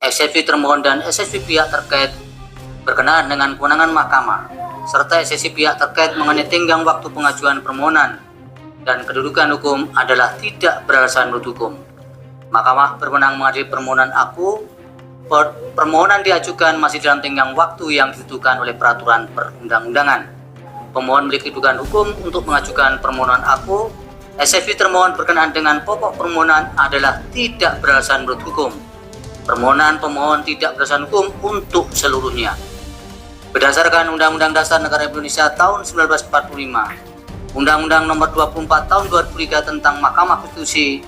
eksepsi termohon dan eksepsi pihak terkait berkenaan dengan kewenangan mahkamah, serta eksepsi pihak terkait mengenai tenggang waktu pengajuan permohonan dan kedudukan hukum adalah tidak beralasan menurut hukum. Mahkamah berwenang mengadili permohonan aku. Permohonan diajukan masih dalam tenggang waktu yang ditentukan oleh peraturan perundang-undangan. Pemohon memiliki kedudukan hukum untuk mengajukan permohonan aku. Eksepsi termohon berkenaan dengan pokok permohonan adalah tidak beralasan menurut hukum. Permohonan pemohon tidak beralasan hukum untuk seluruhnya. Berdasarkan Undang-Undang Dasar Negara Indonesia tahun 1945, Undang-Undang Nomor 24 tahun 2003 tentang Mahkamah Konstitusi,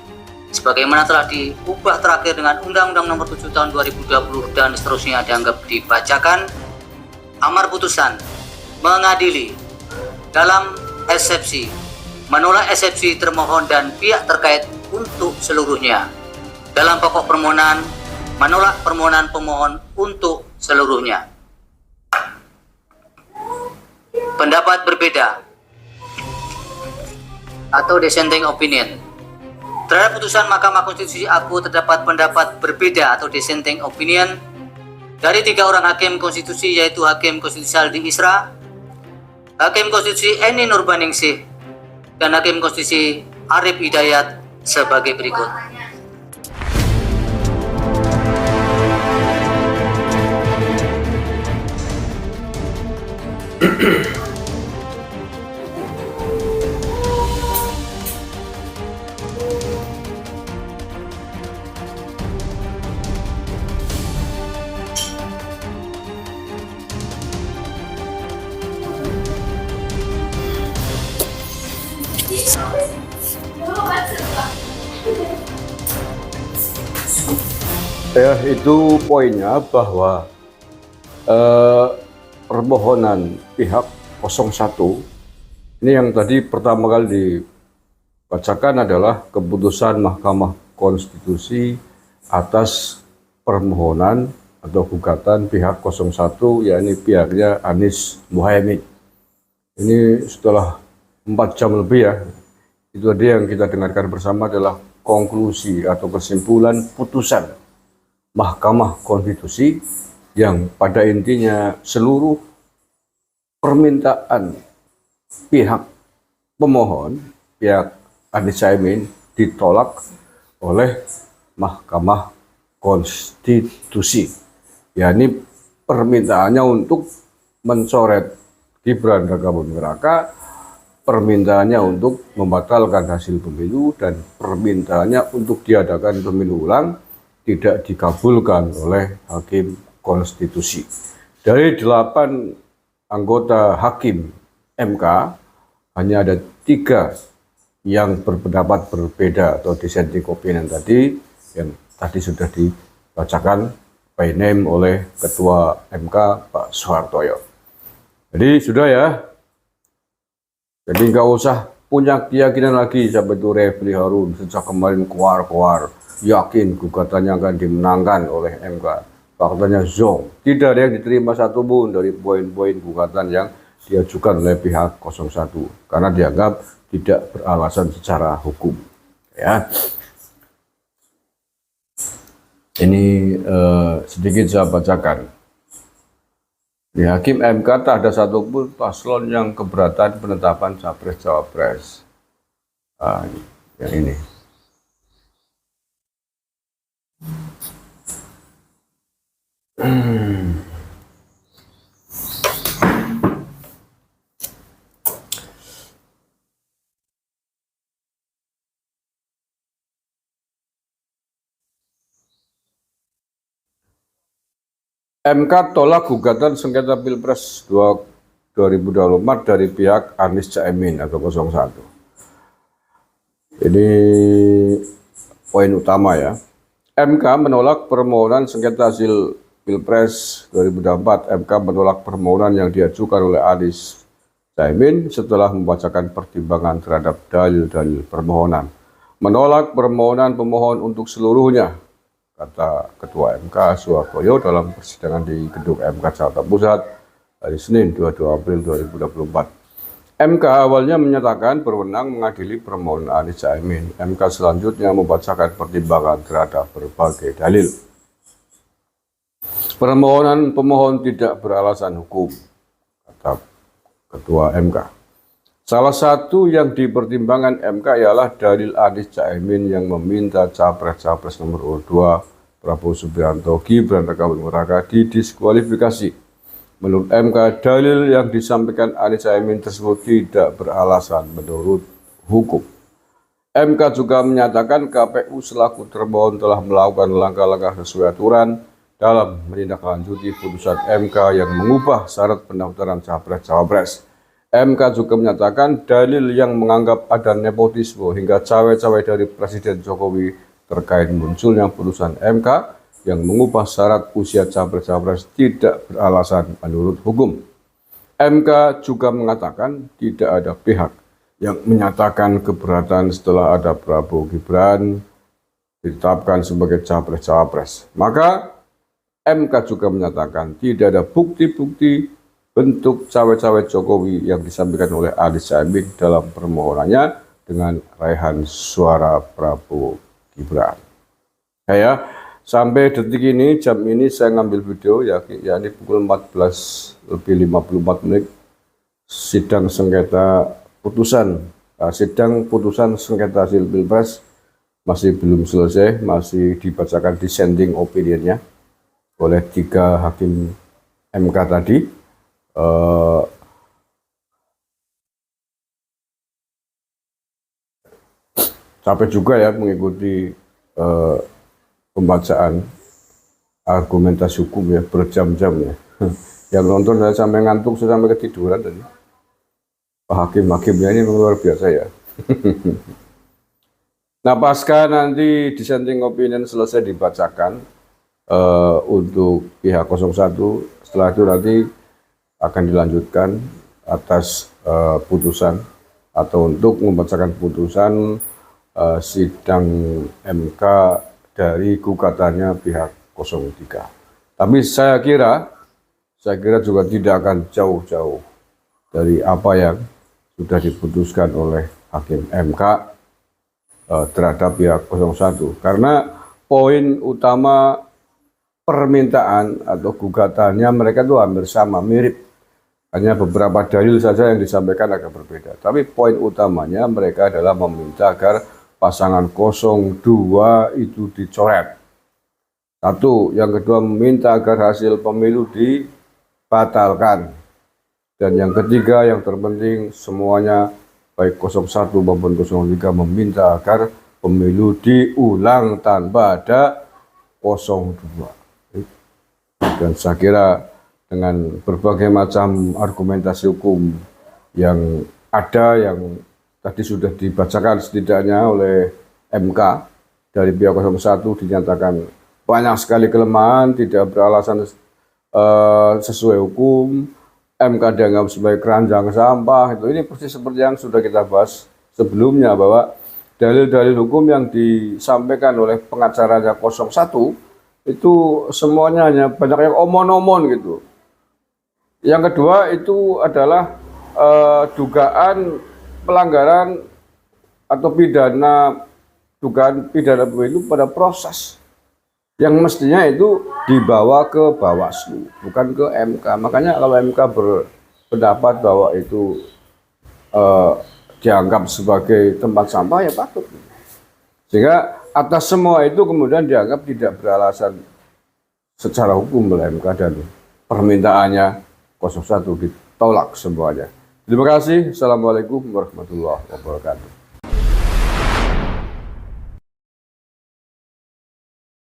sebagaimana telah diubah terakhir dengan Undang-Undang Nomor 7 tahun 2020 dan seterusnya dianggap dibacakan. Amar putusan mengadili dalam eksepsi, menolak eksepsi termohon dan pihak terkait untuk seluruhnya. Dalam pokok permohonan, menolak permohonan pemohon untuk seluruhnya. Pendapat berbeda atau dissenting opinion. Terhadap putusan Mahkamah Konstitusi aku terdapat pendapat berbeda atau dissenting opinion dari 3 orang hakim konstitusi, yaitu Hakim Konstitusi Saldi Isra, Hakim Konstitusi Eni Nurbaningsih, dan Hakim Konstitusi Arif Hidayat sebagai berikut. Ya, itu poinnya bahwa permohonan pihak 01 ini yang tadi pertama kali dibacakan adalah keputusan Mahkamah Konstitusi atas permohonan atau gugatan pihak 01, yakni pihaknya Anies Muhaimin. Ini setelah 4 jam lebih ya, itu tadi yang kita dengarkan bersama adalah konklusi atau kesimpulan putusan Mahkamah Konstitusi yang pada intinya seluruh permintaan pihak pemohon, pihak Anies Muhaimin, ditolak oleh Mahkamah Konstitusi. Yakni permintaannya untuk mencoret Gibran Rakabuming Raka, permintaannya untuk membatalkan hasil pemilu, dan permintaannya untuk diadakan pemilu ulang tidak dikabulkan oleh Hakim Konstitusi. Dari 8 anggota Hakim MK, hanya ada 3 yang berpendapat berbeda atau dissenting opinion tadi, yang tadi sudah dibacakan by name oleh Ketua MK Pak Soehartoyo. Jadi sudah ya, jadi nggak usah punya keyakinan lagi sampai itu Refli Harun sejak kemarin keluar yakin gugatannya akan dimenangkan oleh MK. Faktanya zong, tidak ada yang diterima satupun dari poin-poin gugatan yang diajukan oleh pihak 01 karena dianggap tidak beralasan secara hukum. Ya, ini sedikit saya bacakan. Di Hakim MK tak ada satupun paslon yang keberatan penetapan capres-cawapres. Yang ini. MK tolak gugatan sengketa Pilpres 2024 dari pihak Anies Muhaimin atau 01. Ini poin utama ya. MK menolak permohonan sengketa hasil Pilpres 2024. MK menolak permohonan yang diajukan oleh Anies Muhaimin setelah membacakan pertimbangan terhadap dalil-dalil permohonan. Menolak permohonan pemohon untuk seluruhnya, kata Ketua MK Soehartoyo dalam persidangan di Gedung MK Jakarta Pusat hari Senin 22 April 2024. MK awalnya menyatakan berwenang mengadili permohonan Anies Muhaimin. MK selanjutnya membacakan pertimbangan terhadap berbagai dalil. Permohonan pemohon tidak beralasan hukum, kata Ketua MK. Salah satu yang dipertimbangkan MK ialah dalil Anies Caimin yang meminta capres-capres nomor urut 2 Prabowo Subianto, Gibran Rakabuming Raka didiskualifikasi. Menurut MK, dalil yang disampaikan Anies Caimin tersebut tidak beralasan menurut hukum. MK juga menyatakan KPU selaku termohon telah melakukan langkah-langkah sesuai aturan dalam menindaklanjuti putusan MK yang mengubah syarat pendaftaran capres-cawapres. MK juga menyatakan dalil yang menganggap ada nepotisme hingga cawe-cawe dari Presiden Jokowi terkait munculnya putusan MK yang mengubah syarat usia capres-cawapres tidak beralasan menurut hukum. MK juga mengatakan tidak ada pihak yang menyatakan keberatan setelah ada Prabowo Gibran ditetapkan sebagai capres-cawapres. Maka MK juga menyatakan tidak ada bukti-bukti bentuk cawe-cawe Jokowi yang disampaikan oleh Anies Caimin dalam permohonannya dengan raihan suara Prabowo Gibran. Sampai detik ini, jam ini saya ngambil video, yakni pukul 14:54 sidang sengketa sidang putusan sengketa hasil Pilpres masih belum selesai, masih dibacakan dissenting opinionnya oleh 3 hakim MK tadi. Capek juga ya mengikuti pembacaan argumentasi hukum ya, berjam-jam ya. Yang nonton saya sampai ngantuk, saya sampai ketiduran tadi. Hakim-hakimnya ini luar biasa ya. Nah, pasca nanti dissenting opinion selesai dibacakan untuk pihak 01, setelah itu nanti akan dilanjutkan atas putusan atau untuk membacakan putusan sidang MK dari gugatannya pihak 03. Tapi saya kira juga tidak akan jauh-jauh dari apa yang sudah diputuskan oleh hakim MK terhadap pihak 01. Karena poin utama permintaan atau gugatannya mereka itu hampir sama, mirip. Hanya beberapa dalil saja yang disampaikan agak berbeda. Tapi poin utamanya mereka adalah meminta agar pasangan 02 itu dicoret. Satu, yang kedua meminta agar hasil pemilu dibatalkan. Dan yang ketiga, yang terpenting semuanya baik 01 maupun 03 meminta agar pemilu diulang tanpa ada 02. Dan saya kira dengan berbagai macam argumentasi hukum yang ada, yang tadi sudah dibacakan setidaknya oleh MK dari pihak 01 dinyatakan banyak sekali kelemahan, tidak beralasan sesuai hukum, MK dianggap sebagai keranjang sampah. Ini persis seperti yang sudah kita bahas sebelumnya, bahwa dalil-dalil hukum yang disampaikan oleh pengacaranya 01 itu semuanya hanya banyak yang omon-omon gitu. Yang kedua itu adalah dugaan pelanggaran atau dugaan pidana pemilu pada proses yang mestinya itu dibawa ke Bawaslu, bukan ke MK. Makanya kalau MK berpendapat bahwa itu dianggap sebagai tempat sampah, ya patut. Sehingga atas semua itu kemudian dianggap tidak beralasan secara hukum oleh MK dan permintaannya 01 ditolak semuanya. Terima kasih. Assalamualaikum warahmatullahi wabarakatuh.